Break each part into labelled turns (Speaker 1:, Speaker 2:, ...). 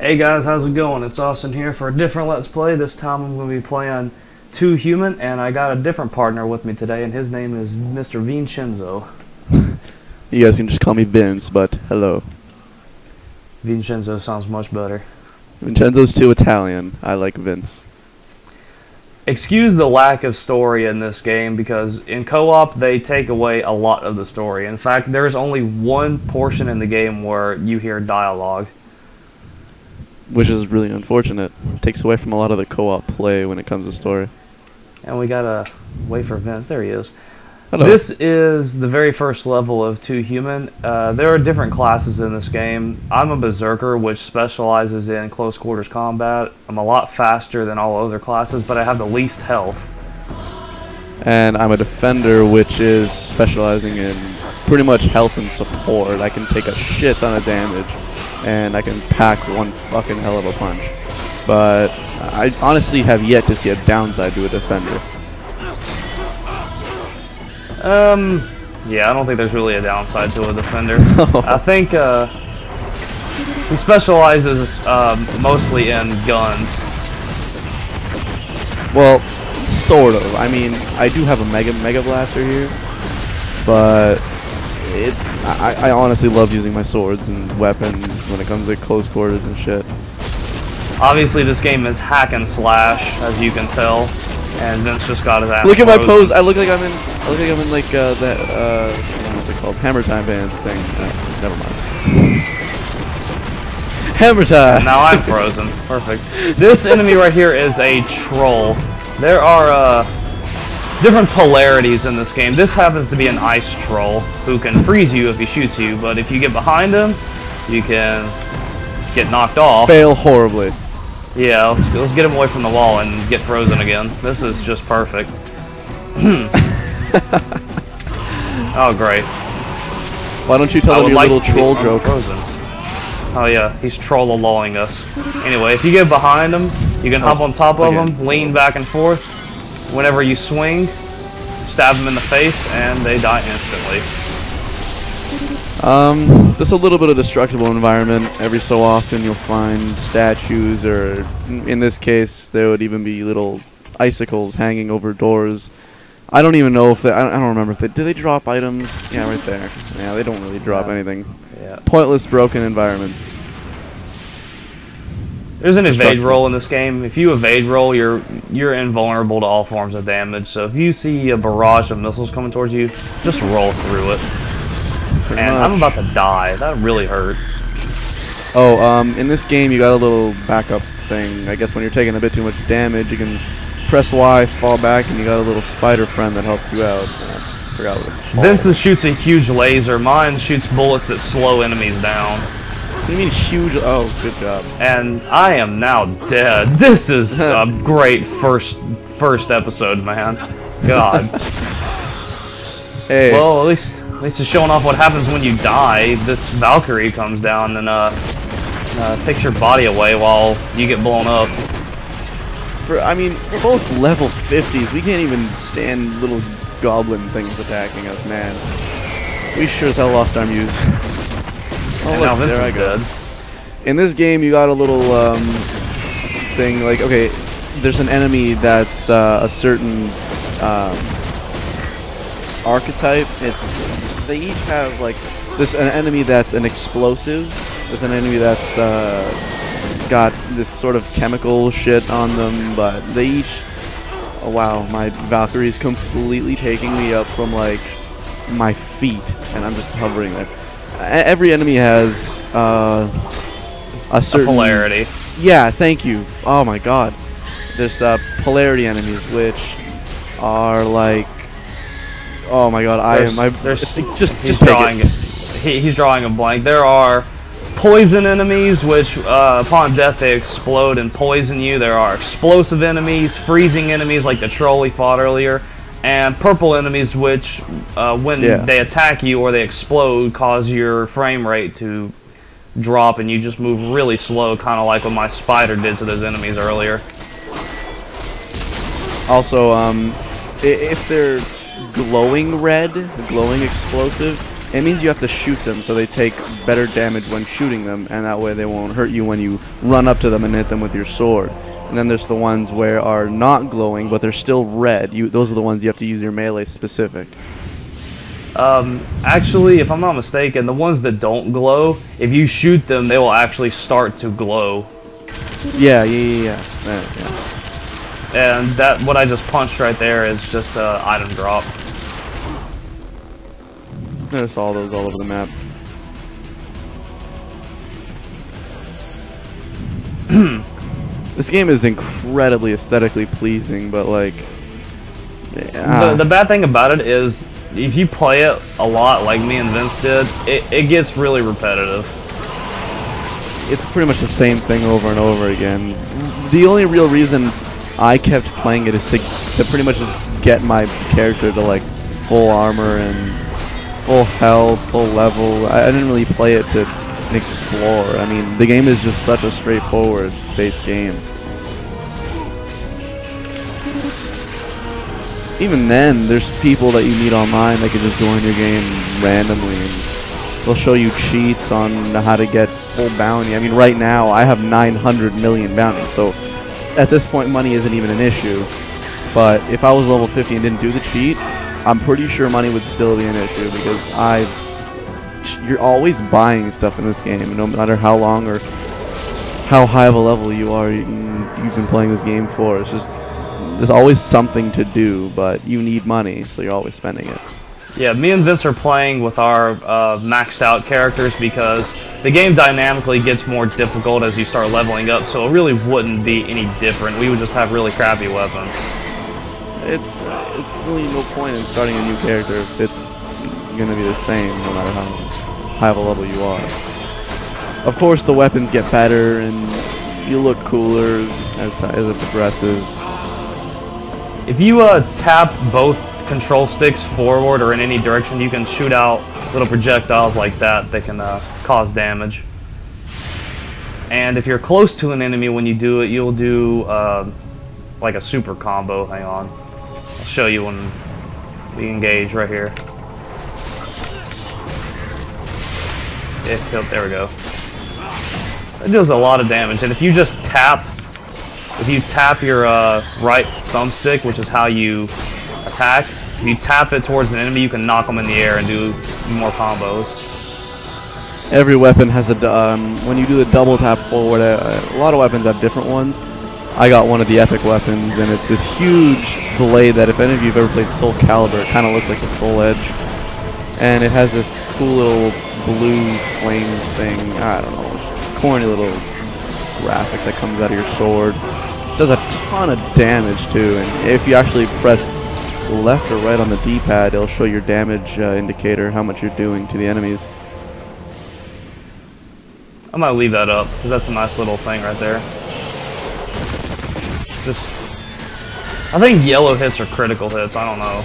Speaker 1: Hey guys, how's it going? It's Austin here for a different Let's Play. This time I'm going to be playing 2 Human, and I got a different partner with me today, and his name is Mr. Vincenzo.
Speaker 2: You guys can just call me Vince, but hello.
Speaker 1: Vincenzo sounds much better.
Speaker 2: Vincenzo's too Italian. I like Vince.
Speaker 1: Excuse the lack of story in this game, because in co-op they take away a lot of the story. In fact, there's only one portion in the game where you hear dialogue.
Speaker 2: Which is really unfortunate. It takes away from a lot of the co-op play when it comes to story.
Speaker 1: And we gotta wait for Vince. There he is.
Speaker 2: Hello.
Speaker 1: This is the very first level of 2 Human. There are different classes in this game. I'm a Berserker, which specializes in close quarters combat. I'm a lot faster than all other classes, but I have the least health.
Speaker 2: And I'm a Defender, which is specializing in pretty much health and support. I can take a shit ton of damage, and I can pack one fucking hell of a punch. But I honestly have yet to see a downside to a Defender.
Speaker 1: Yeah, I don't think there's really a downside to a Defender. I think he specializes mostly in guns.
Speaker 2: Well, sort of. I mean, I do have a Mega Blaster here, but I honestly love using my swords and weapons when it comes to close quarters and shit.
Speaker 1: Obviously, this game is hack and slash, as you can tell, and Vince just got his ass.
Speaker 2: Look at my
Speaker 1: frozen.
Speaker 2: pose. I look like I'm in like that what's it called? Hammer Time band thing. Never mind. Hammer Time.
Speaker 1: And now I'm frozen. Perfect. This enemy right here is a troll. There are different polarities in this game. This happens to be an ice troll who can freeze you if he shoots you, but if you get behind him, you can get knocked off.
Speaker 2: Fail horribly.
Speaker 1: Yeah, let's get him away from the wall and get frozen again. This is just perfect. Oh, great.
Speaker 2: Why don't you tell him your little troll joke?
Speaker 1: Frozen. Oh yeah, he's troll-a-lawing us. Anyway, if you get behind him, you can hop on top of him, lean back and forth. Whenever you swing, stab them in the face, and they die instantly.
Speaker 2: There's a little bit of destructible environment. Every so often you'll find statues, or in this case, there would even be little icicles hanging over doors. I don't even know if they, I don't remember if they, do they drop items? Yeah, right there. Yeah, they don't really drop anything.
Speaker 1: Yeah.
Speaker 2: Pointless, broken environments.
Speaker 1: There's an evade roll in this game. If you evade roll, you're invulnerable to all forms of damage. So if you see a barrage of missiles coming towards you, just roll through it.
Speaker 2: Pretty
Speaker 1: And
Speaker 2: much.
Speaker 1: I'm about to die. That really hurt.
Speaker 2: Oh, in this game you got a little backup thing. I guess when you're taking a bit too much damage, you can press Y, fall back, and you got a little spider friend that helps you out. I forgot what it's called.
Speaker 1: Vince's shoots a huge laser. Mine shoots bullets that slow enemies down.
Speaker 2: What do you mean huge? Oh, good job.
Speaker 1: And I am now dead. This is a great first episode, man. God.
Speaker 2: Hey.
Speaker 1: Well, at least it's showing off what happens when you die. This Valkyrie comes down and takes your body away while you get blown up.
Speaker 2: I mean, both level 50s. We can't even stand little goblin things attacking us, man. We sure as hell lost our muse. Oh,
Speaker 1: And now
Speaker 2: look,
Speaker 1: Vince
Speaker 2: there I
Speaker 1: is
Speaker 2: go.
Speaker 1: dead.
Speaker 2: In this game, you got a little thing like, okay, there's an enemy that's a certain archetype. They each have like an enemy that's an explosive. There's an enemy that's got this sort of chemical shit on them, but they each. Oh wow, my Valkyrie's completely taking me up from like my feet, and I'm just hovering there. Every enemy has a certain
Speaker 1: polarity.
Speaker 2: Yeah, thank you. Oh my god. There's polarity enemies, which are like. Oh my god,
Speaker 1: He's drawing a blank. There are poison enemies, which upon death they explode and poison you. There are explosive enemies, freezing enemies like the troll we fought earlier, and purple enemies, which when they attack you or they explode, cause your frame rate to drop and you just move really slow, kind of like what my spider did to those enemies earlier.
Speaker 2: Also, if they're glowing red, glowing explosive, it means you have to shoot them so they take better damage when shooting them, and that way they won't hurt you when you run up to them and hit them with your sword. And then there's the ones where are not glowing, but they're still red. Those are the ones you have to use your melee specific.
Speaker 1: Actually, if I'm not mistaken, the ones that don't glow, if you shoot them, they will actually start to glow.
Speaker 2: Yeah.
Speaker 1: And that, what I just punched right there is just an item drop.
Speaker 2: There's all those all over the map. This game is incredibly aesthetically pleasing, but like...
Speaker 1: The bad thing about it is, if you play it a lot like me and Vince did, it gets really repetitive.
Speaker 2: It's pretty much the same thing over and over again. The only real reason I kept playing it is to pretty much just get my character to like full armor and full health, full level. I didn't really play it to explore. I mean, the game is just such a straightforward based game. Even then, there's people that you meet online that can just join your game randomly, and they'll show you cheats on how to get full bounty. I mean, right now, I have 900 million bounties, so at this point, money isn't even an issue. But if I was level 50 and didn't do the cheat, I'm pretty sure money would still be an issue, because you're always buying stuff in this game, no matter how long or how high of a level you are, you've been playing this game for. It's just... there's always something to do, but you need money, so you're always spending it.
Speaker 1: Yeah, me and Vince are playing with our maxed out characters because the game dynamically gets more difficult as you start leveling up, so it really wouldn't be any different. We would just have really crappy weapons.
Speaker 2: It's really no point in starting a new character if it's going to be the same no matter how high of a level you are. Of course, the weapons get better and you look cooler as it progresses.
Speaker 1: If you tap both control sticks forward or in any direction, you can shoot out little projectiles like that that can cause damage. And if you're close to an enemy when you do it, you'll do like a super combo. Hang on. I'll show you when we engage right here. There we go. It does a lot of damage, and if you just tap... if you tap your right thumbstick, which is how you attack, if you tap it towards an enemy, you can knock them in the air and do more combos.
Speaker 2: Every weapon has a... when you do the double tap forward, a lot of weapons have different ones. I got one of the epic weapons, and it's this huge blade that if any of you have ever played Soul Calibur, it kind of looks like a Soul Edge. And it has this cool little blue flame thing. I don't know, just corny little graphic that comes out of your sword. Does a ton of damage too, and if you actually press left or right on the D-pad, it'll show your damage indicator, how much you're doing to the enemies.
Speaker 1: I might leave that up, because that's a nice little thing right there. I think yellow hits are critical hits, I don't know.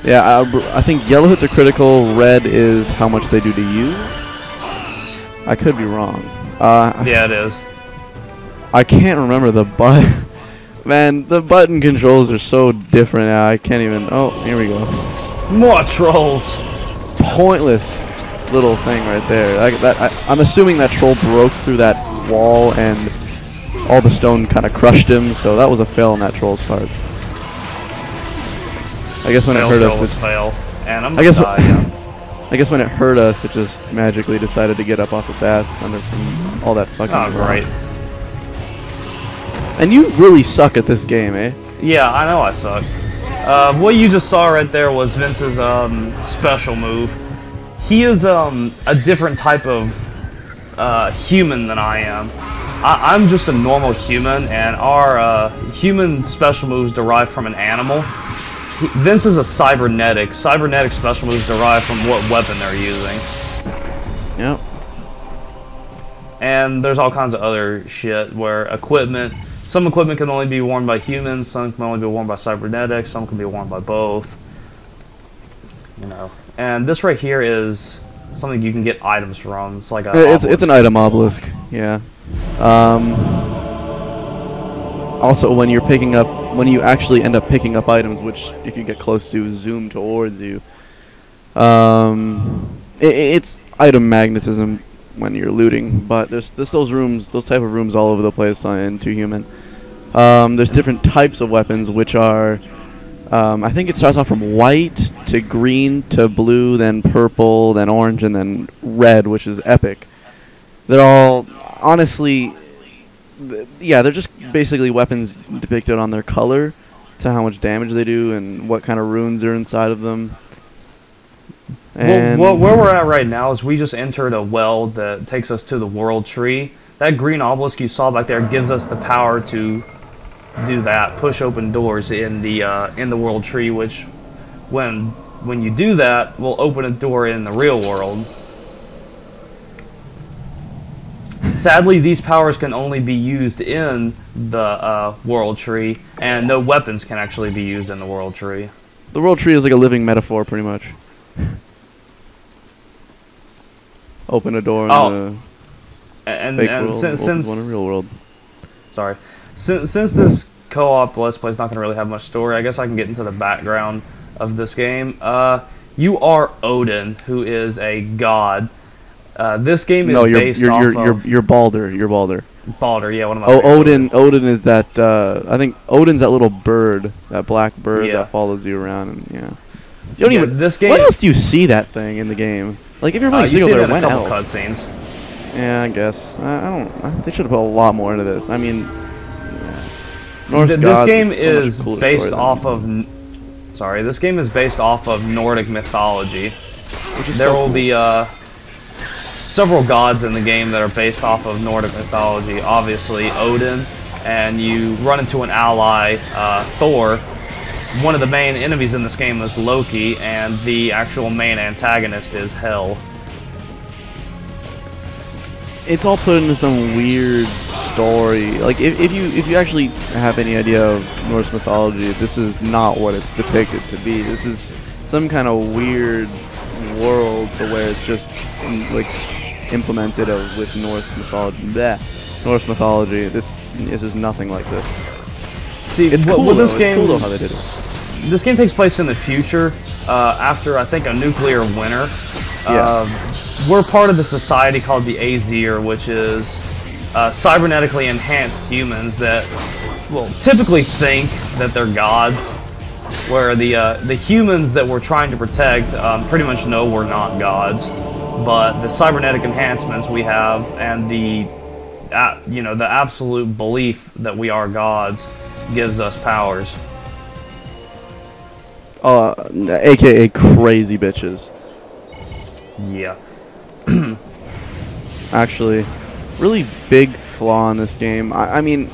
Speaker 2: Yeah, I think yellow hits are critical, red is how much they do to you. I could be wrong.
Speaker 1: Yeah, it is.
Speaker 2: I can't remember the button. Man, the button controls are so different now. I can't even... oh, here we go.
Speaker 1: More trolls.
Speaker 2: Pointless little thing right there. I'm assuming that troll broke through that wall and all the stone kind of crushed him, so that was a fail on that troll's part. I guess when it hurt us...
Speaker 1: fail. And I'm gonna die, yeah.
Speaker 2: I guess when it hurt us, it just magically decided to get up off its ass under from all that fucking...
Speaker 1: oh, great.
Speaker 2: And you really suck at this game, eh?
Speaker 1: Yeah, I know I suck. What you just saw right there was Vince's special move. He is a different type of human than I am. I'm just a normal human, and our human special moves derive from an animal. Vince is a cybernetic. Cybernetic special moves derive from what weapon they're using.
Speaker 2: Yep.
Speaker 1: And there's all kinds of other shit where some equipment can only be worn by humans, some can only be worn by cybernetics, some can be worn by both. You know. And this right here is something you can get items from. It's like a
Speaker 2: it's an item obelisk. Yeah. Also, when you actually end up picking up items, which if you get close to zoom towards you, It's item magnetism when you're looting, but there's those rooms, those type of rooms all over the place in 2 Human. There's different types of weapons, which are, I think it starts off from white to green to blue, then purple, then orange, and then red, which is epic. They're all, honestly, yeah, they're just basically weapons depicted on their color to how much damage they do and what kind of runes are inside of them. And
Speaker 1: well, where we're at right now is we just entered a well that takes us to the world tree. That green obelisk you saw back there gives us the power to do that, push open doors in the world tree, which when you do that will open a door in the real world. Sadly, these powers can only be used in the world tree, and no weapons can actually be used in the world tree.
Speaker 2: The world tree is like a living metaphor, pretty much. Open a door in the fake world,
Speaker 1: since
Speaker 2: one in real world.
Speaker 1: Sorry, since this co-op Let's Play is not going to really have much story, I guess I can get into the background of this game. You are Odin, who is a god. This game is based off of...
Speaker 2: You're Balder. You're Balder.
Speaker 1: Balder, yeah, one of my
Speaker 2: Odin. Odin is that, I think Odin's that little bird, that black bird that follows you around, and yeah. You don't even...
Speaker 1: This game...
Speaker 2: When else do you see that thing in the game? Like, if you're playing single player, when else?
Speaker 1: Cutscenes.
Speaker 2: Yeah, I guess. I don't... They should have put a lot more into this. I mean... Yeah. Norse
Speaker 1: This game
Speaker 2: is
Speaker 1: is based off of... Sorry, this game is based off of Nordic mythology. There will be, several gods in the game that are based off of Nordic mythology. Obviously, Odin, and you run into an ally, Thor. One of the main enemies in this game is Loki, and the actual main antagonist is Hel.
Speaker 2: It's all put into some weird story. Like, if you actually have any idea of Norse mythology, this is not what it's depicted to be. This is some kind of weird world to where it's just like implemented with Norse mythology. Norse mythology. This is nothing like this.
Speaker 1: See,
Speaker 2: it's cool.
Speaker 1: This game,
Speaker 2: it's cool though how they did it.
Speaker 1: This game takes place in the future, after I think a nuclear winter. We're part of the society called the Azir, which is cybernetically enhanced humans that will typically think that they're gods, where the humans that we're trying to protect pretty much know we're not gods, but the cybernetic enhancements we have and the the absolute belief that we are gods gives us powers.
Speaker 2: AKA crazy bitches.
Speaker 1: Yeah.
Speaker 2: Actually, really big flaw in this game. I mean,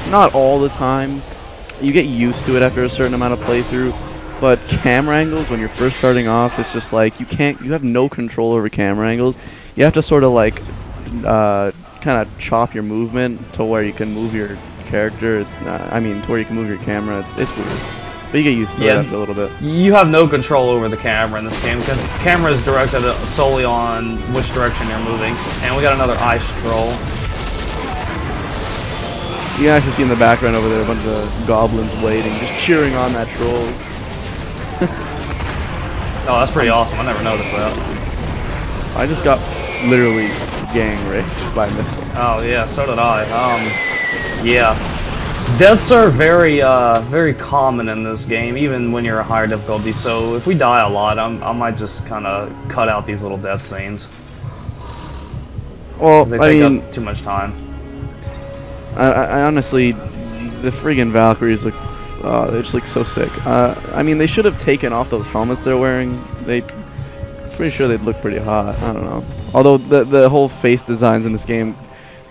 Speaker 2: not all the time. You get used to it after a certain amount of playthrough, but camera angles when you're first starting off, it's just like you have no control over camera angles. You have to sort of like kind of chop your movement to where you can move your character. I mean, to where you can move your camera. It's weird. But you get used to it after a little bit. You
Speaker 1: have no control over the camera in this game, because the camera is directed solely on which direction you're moving. And we got another ice troll.
Speaker 2: You can actually see in the background over there a bunch of goblins waiting, just cheering on that troll.
Speaker 1: Oh, that's pretty awesome. I never noticed that.
Speaker 2: I just got literally gang raped by missiles.
Speaker 1: Oh yeah, so did I. Yeah. Deaths are very, very common in this game, even when you're a higher difficulty. So if we die a lot, I might just kind of cut out these little death scenes.
Speaker 2: Well,
Speaker 1: they take up too much time.
Speaker 2: I honestly, the friggin' Valkyries look, they just look so sick. I mean, they should have taken off those helmets they're wearing. Pretty sure they'd look pretty hot. I don't know. Although the whole face designs in this game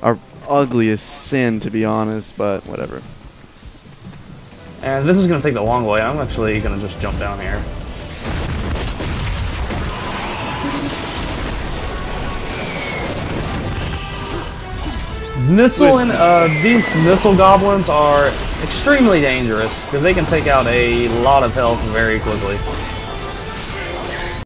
Speaker 2: are ugly as sin, to be honest, but whatever.
Speaker 1: And this is going to take the long way. I'm actually going to just jump down here. These missile goblins are extremely dangerous because they can take out a lot of health very quickly.